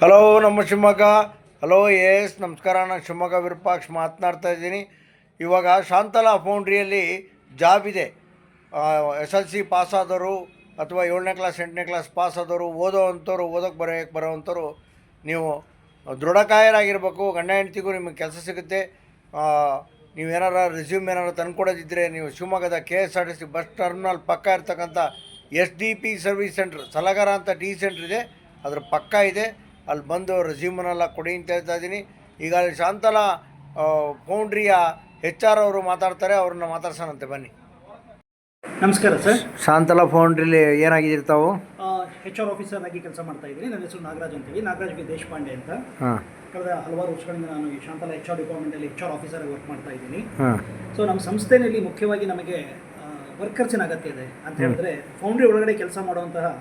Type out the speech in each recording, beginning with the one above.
Hello ನಮ್ಮ Shivamogga. Hello S ನಮಸ್ಕಾರ. ನಾನು ಶಿವಮೊಗ್ಗ ವಿರೂಪಾಕ್ಷ ಮಾತನಾಡ್ತಾ ಇದ್ದೀನಿ. ಇವಾಗ ಶಾಂತಲಾ ಫೌಂಡ್ರಿಯಲ್ಲಿ ಜಾಬ್ ಇದೆ. SLC ಪಾಸಾದವರು ಅಥವಾ 7ನೇ ಕ್ಲಾಸ್ 8ನೇ ಕ್ಲಾಸ್ ಪಾಸಾದವರು ಓದೋವಂಥವ್ರು, ಓದೋಕ್ಕೆ ಬರೋವಂಥವ್ರು ನೀವು ದೃಢಕಾಯರಾಗಿರಬೇಕು. ಗಂಡ ಹೆಂಡ್ತಿಗೂ ನಿಮಗೆ ಕೆಲಸ ಸಿಗುತ್ತೆ. ನೀವೇನಾರ ರೆಸ್ಯೂಮ್ ಏನಾರು ತಂದುಕೊಡೋದಿದ್ದರೆ ನೀವು ಶಿವಮೊಗ್ಗದ KSRTC ಬಸ್ ಟರ್ಮಿನಲ್ ಪಕ್ಕ ಇರ್ತಕ್ಕಂಥ SDP ಸರ್ವಿಸ್ ಸೆಂಟ್ರ್, ಸಲಗರ ಅಂತ ಟಿ ಸೆಂಟ್ರ್ ಇದೆ, ಅದ್ರ ಪಕ್ಕ ಇದೆ. ಅಲ್ಲಿ ಬಂದು ರೆಸ್ಯೂಮನ್ನೆಲ್ಲ ಕೊಡಿ ಅಂತ ಹೇಳ್ತಾ ಇದ್ದೀನಿ. ಈಗ ಅಲ್ಲಿ ಶಾಂತಲಾ ಫೌಂಡ್ರಿಯ HR ಅವರು ಮಾತಾಡ್ತಾರೆ, ಅವ್ರನ್ನ ಮಾತಾಡ್ಸೋಣಂತೆ ಬನ್ನಿ. ನಮಸ್ಕಾರ ಸರ್. ಶಾಂತಲಾ ಫೌಂಡ್ರಿಲಿ ಏನಾಗಿದ್ದೀರಿ ತಾವು? HR ಆಫೀಸರ್ ಆಗಿ ಕೆಲಸ ಮಾಡ್ತಾ ಇದ್ದೀನಿ. ನನ್ನ ಹೆಸರು ನಾಗರಾಜ್ ಅಂತೀವಿ, ನಾಗರಾಜ್ ವಿ ದೇಶಪಾಂಡೆ ಅಂತ. ಕಳೆದ ಹಲವಾರು ವರ್ಷಗಳಿಂದ ನಾನು ಈ ಶಾಂತಲಾ HR ಡಿಪಾರ್ಟ್ಮೆಂಟಲ್ಲಿ HR ಆಫೀಸರ್ ಆಗಿ ವರ್ಕ್ ಮಾಡ್ತಾ ಇದ್ದೀನಿ. ಸೊ ನಮ್ಮ ಸಂಸ್ಥೆಯಲ್ಲಿ ಮುಖ್ಯವಾಗಿ ನಮಗೆ ವರ್ಕರ್ಸಿನ ಅಗತ್ಯ ಇದೆ ಅಂತ ಹೇಳಿದ್ರೆ, ಫೌಂಡ್ರಿ ಒಳಗಡೆ ಕೆಲಸ ಮಾಡುವಂತಹ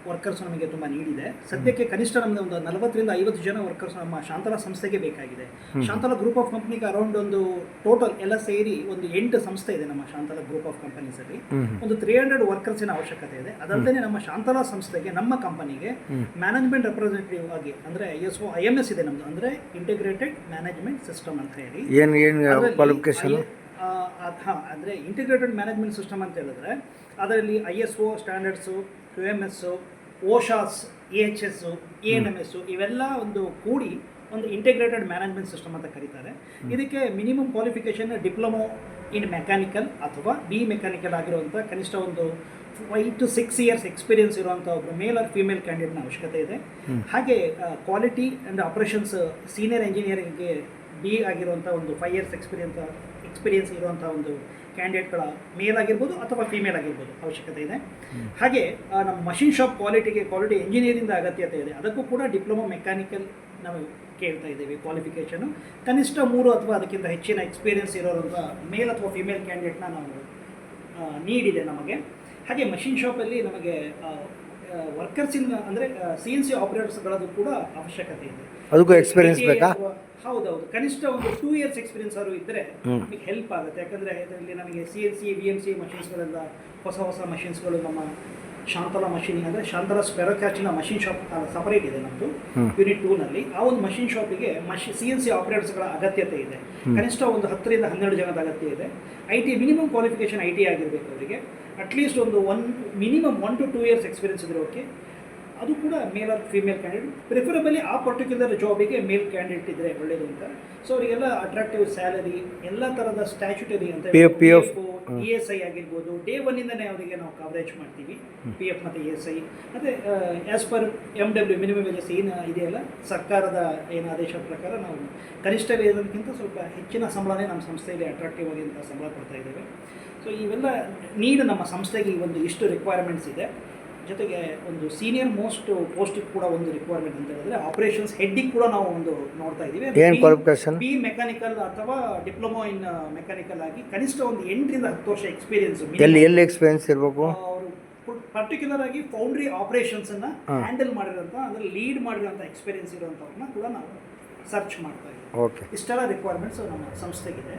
ವರ್ಕರ್ಸ್ ನಮಗೆ ತುಂಬ ನೀಡಿದೆ. ಸದ್ಯಕ್ಕೆ ಕನಿಷ್ಠ ನಮಗೆ ಒಂದು 40 ರಿಂದ 50 ಜನ ವರ್ಕರ್ಸ್ ನಮ್ಮ ಶಾಂತಲಾ ಸಂಸ್ಥೆಗೆ ಬೇಕಾಗಿದೆ. ಶಾಂತಲಾ ಗ್ರೂಪ್ ಆಫ್ ಕಂಪ್ನಿಗೆ ಅರೌಂಡ್ ಒಂದು ಟೋಟಲ್ ಎಲ್ಲ ಸೇರಿ ಒಂದು 8 ಸಂಸ್ಥೆ ಇದೆ ನಮ್ಮ ಶಾಂತಲಾ ಗ್ರೂಪ್ ಆಫ್ ಕಂಪನೀಸಲ್ಲಿ. ಒಂದು 300 ವರ್ಕರ್ಸಿನ ಅವಶ್ಯಕತೆ ಇದೆ. ಅದಲ್ಲದೆ ನಮ್ಮ ಶಾಂತಲಾ ಸಂಸ್ಥೆಗೆ, ನಮ್ಮ ಕಂಪನಿಗೆ ಮ್ಯಾನೇಜ್ಮೆಂಟ್ ರೆಪ್ರೆಸೆಂಟೇಟಿವ್ ಆಗಿ ಅಂದರೆ IMS ಇದೆ ನಮ್ಮದು, ಅಂದರೆ ಇಂಟಿಗ್ರೇಟೆಡ್ ಮ್ಯಾನೇಜ್ಮೆಂಟ್ ಸಿಸ್ಟಮ್ ಅಂತ ಹೇಳಿ. ಕ್ವಾಲಿಫಿಕೇಶನ್ ಅಂದರೆ ಇಂಟಿಗ್ರೇಟೆಡ್ ಮ್ಯಾನೇಜ್ಮೆಂಟ್ ಸಿಸ್ಟಮ್ ಅಂತ ಹೇಳಿದ್ರೆ ಅದರಲ್ಲಿ ISO standards, QMS, OSHAS, AHS, ANMS ಇವೆಲ್ಲ ಒಂದು ಕೂಡಿ ಒಂದು ಇಂಟಿಗ್ರೇಟೆಡ್ ಮ್ಯಾನೇಜ್ಮೆಂಟ್ ಸಿಸ್ಟಮ್ ಅಂತ ಕರೀತಾರೆ. ಇದಕ್ಕೆ minimum qualification diploma in mechanical ಅಥವಾ BE ಮೆಕ್ಯಾನಿಕಲ್ ಆಗಿರುವಂಥ ಕನಿಷ್ಠ ಒಂದು 5 to 6 years ಎಕ್ಸ್ಪೀರಿಯನ್ಸ್ ಇರುವಂಥ ಒಬ್ಬರು ಮೇಲ್ ಆರ್ ಫೀಮೇಲ್ ಕ್ಯಾಂಡಿಡೇಟ್ನ ಅವಶ್ಯಕತೆ ಇದೆ. ಹಾಗೆ ಕ್ವಾಲಿಟಿ ಆ್ಯಂಡ್ ಆಪರೇಷನ್ಸ್ ಸೀನಿಯರ್ ಇಂಜಿನಿಯರಿಂಗ್ಗೆ BE ಆಗಿರುವಂಥ ಒಂದು 5 years ಎಕ್ಸ್ಪೀರಿಯನ್ಸ್ ಇರುವಂಥ ಒಂದು ಕ್ಯಾಂಡಿಡೇಟ್ಗಳ ಮೇಲ್ ಆಗಿರ್ಬೋದು ಅಥವಾ ಫೀಮೇಲ್ ಆಗಿರ್ಬೋದು ಅವಶ್ಯಕತೆ ಇದೆ. ಹಾಗೆ ನಮ್ಮ ಮಷಿನ್ ಶಾಪ್ ಕ್ವಾಲಿಟಿ ಇಂಜಿನಿಯರಿಂಗ್ ಅಗತ್ಯತೆ ಇದೆ. ಅದಕ್ಕೂ ಕೂಡ ಡಿಪ್ಲೊಮೊ ಮೆಕ್ಯಾನಿಕಲ್ ನಾವು ಕೇಳ್ತಾ ಇದ್ದೀವಿ. ಕ್ವಾಲಿಫಿಕೇಷನು ಕನಿಷ್ಠ 3 ಅಥವಾ ಅದಕ್ಕಿಂತ ಹೆಚ್ಚಿನ ಎಕ್ಸ್ಪೀರಿಯನ್ಸ್ ಇರೋರಂಥ ಮೇಲ್ ಅಥವಾ ಫಿಮೇಲ್ ಕ್ಯಾಂಡಿಡೇಟ್ನ ನಾವು ನೀಡಿದೆ ನಮಗೆ. ಹಾಗೆ ಮಷಿನ್ ಶಾಪಲ್ಲಿ ನಮಗೆ ವರ್ಕರ್ಸಿನ ಅಂದರೆ CNC ಆಪರೇಟರ್ಸ್ಗಳದ್ದು ಕೂಡ ಅವಶ್ಯಕತೆ ಇದೆ. ಅದಕ್ಕೂ ಎಕ್ಸ್ಪೀರಿಯನ್ಸ್ ಬೇಕಾ? ಹೌದೌದು, ಕನಿಷ್ಠ ಒಂದು 2 years ಎಕ್ಸ್ಪೀರಿಯನ್ಸ್ ಅವರು ಇದ್ದರೆ ನಮಗೆ ಹೆಲ್ಪ್ ಆಗುತ್ತೆ. ಯಾಕಂದರೆ ಇದರಲ್ಲಿ ನಮಗೆ CNC VMC ಮಷಿನ್ಸ್ಗಳೆಲ್ಲ ಹೊಸ ಮಷಿನ್ಸ್ಗಳು ನಮ್ಮ ಶಾಂತಲಾ ಮಷಿನಿಂಗ್ ಅಂದರೆ ಶಾಂತಲಾ ಸ್ಪೆರೋಕ್ಯಾಚಿನ ಮಷಿನ್ ಶಾಪ್ ಸಪರೇಟ್ ಇದೆ ನಮ್ಮದು ಯೂನಿಟ್ 2ನಲ್ಲಿ. ಆ ಒಂದು ಮಷಿನ್ ಶಾಪಿಗೆ CNC ಆಪರೇಟರ್ಸ್ಗಳ ಅಗತ್ಯತೆ ಇದೆ. ಕನಿಷ್ಠ ಒಂದು 10 ರಿಂದ 12 ಜನದ ಅಗತ್ಯ ಇದೆ. IT ಮಿನಿಮಮ್ ಕ್ವಾಲಿಫಿಕೇಷನ್ IT ಆಗಿರಬೇಕು ಅವರಿಗೆ. ಅಟ್ಲೀಸ್ಟ್ ಒಂದು ಮಿನಿಮಮ್ 1 to 2 years ಎಕ್ಸ್ಪೀರಿಯನ್ಸ್ ಇದ್ರೆ ಓಕೆ. ಅದು ಕೂಡ male or female candidate, preferably ಆ ಪರ್ಟಿಕ್ಯುಲರ್ ಜಾಬಿಗೆ ಮೇಲ್ ಕ್ಯಾಂಡಿಡೇಟ್ ಇದ್ದರೆ ಒಳ್ಳೆಯದು ಅಂತ. ಸೊ ಅವರಿಗೆಲ್ಲ ಅಟ್ರಾಕ್ಟಿವ್ ಸ್ಯಾಲರಿ, ಎಲ್ಲ ಥರದ ಸ್ಟ್ಯಾಚ್ಯುಟರಿ ಅಂತ PF ESI ಆಗಿರ್ಬೋದು, ಡೇ 1ಇಂದನೇ ಅವರಿಗೆ ನಾವು ಕವರೇಜ್ ಮಾಡ್ತೀವಿ. PF ಮತ್ತು ESI ಮತ್ತು as per MW minimum wages ಏನು ಇದೆಯಲ್ಲ, ಸರ್ಕಾರದ ಏನು ಆದೇಶದ ಪ್ರಕಾರ ನಾವು ಕನಿಷ್ಠ ವೇತನಕ್ಕಿಂತ ಸ್ವಲ್ಪ ಹೆಚ್ಚಿನ ಸಂಬಳನೇ ನಮ್ಮ ಸಂಸ್ಥೆಯಲ್ಲಿ ಅಟ್ರಾಕ್ಟಿವ್ ಆಗಿಂತ ಸಂಬಳ ಕೊಡ್ತಾ ಇದ್ದೇವೆ. ಸೊ ಇವೆಲ್ಲ ನೀಡು ನಮ್ಮ ಸಂಸ್ಥೆಗೆ ಒಂದು ಇಷ್ಟು ರಿಕ್ವೈರ್ಮೆಂಟ್ಸ್ ಇದೆ. ಜೊತೆಗೆ ಒಂದು ಸೀನಿಯರ್ ಮೋಸ್ಟ್ ಪೋಸ್ಟಿಗೆ ಕೂಡ ಒಂದು ರಿಕ್ವೈರ್ಮೆಂಟ್ ಅಂತ ಹೇಳಿದ್ರೆ ಆಪರೇಷನ್ಸ್ ಹೆಡ್ಡಿಗೆ ಕೂಡ ನಾವು ಒಂದು ನೋಡ್ತಾ ಇದ್ದೀವಿ. BE ಮೆಕ್ಯಾನಿಕಲ್ ಅಥವಾ ಡಿಪ್ಲೊಮೊ ಇನ್ ಮೆಕ್ಯಾನಿಕಲ್ ಆಗಿ ಕನಿಷ್ಠ ಒಂದು 8 ರಿಂದ 10 ವರ್ಷ ಎಕ್ಸ್ಪೀರಿಯನ್ಸ್. ಎಲ್ಲಿ ಎಕ್ಸ್ಪೀರಿಯನ್ಸ್ ಇರಬೇಕು? ಅವರು ಪರ್ಟಿಕ್ಯುಲರ್ ಆಗಿ ಫೌಂಡ್ರಿ ಆಪರೇಷನ್ಸನ್ನು ಹ್ಯಾಂಡಲ್ ಮಾಡಿರೋಂಥ, ಅಂದರೆ ಲೀಡ್ ಮಾಡಿರೋಂಥ ಎಕ್ಸ್ಪೀರಿಯನ್ಸ್ ಇರುವಂಥವ್ರನ್ನ ಕೂಡ ನಾವು ಸರ್ಚ್ ಮಾಡ್ತಾ ಇದ್ದೀವಿ. ಇಷ್ಟೆಲ್ಲ ರಿಕ್ವೈರ್ಮೆಂಟ್ಸ್ ನಮ್ಮ ಸಂಸ್ಥೆಗಿದೆ.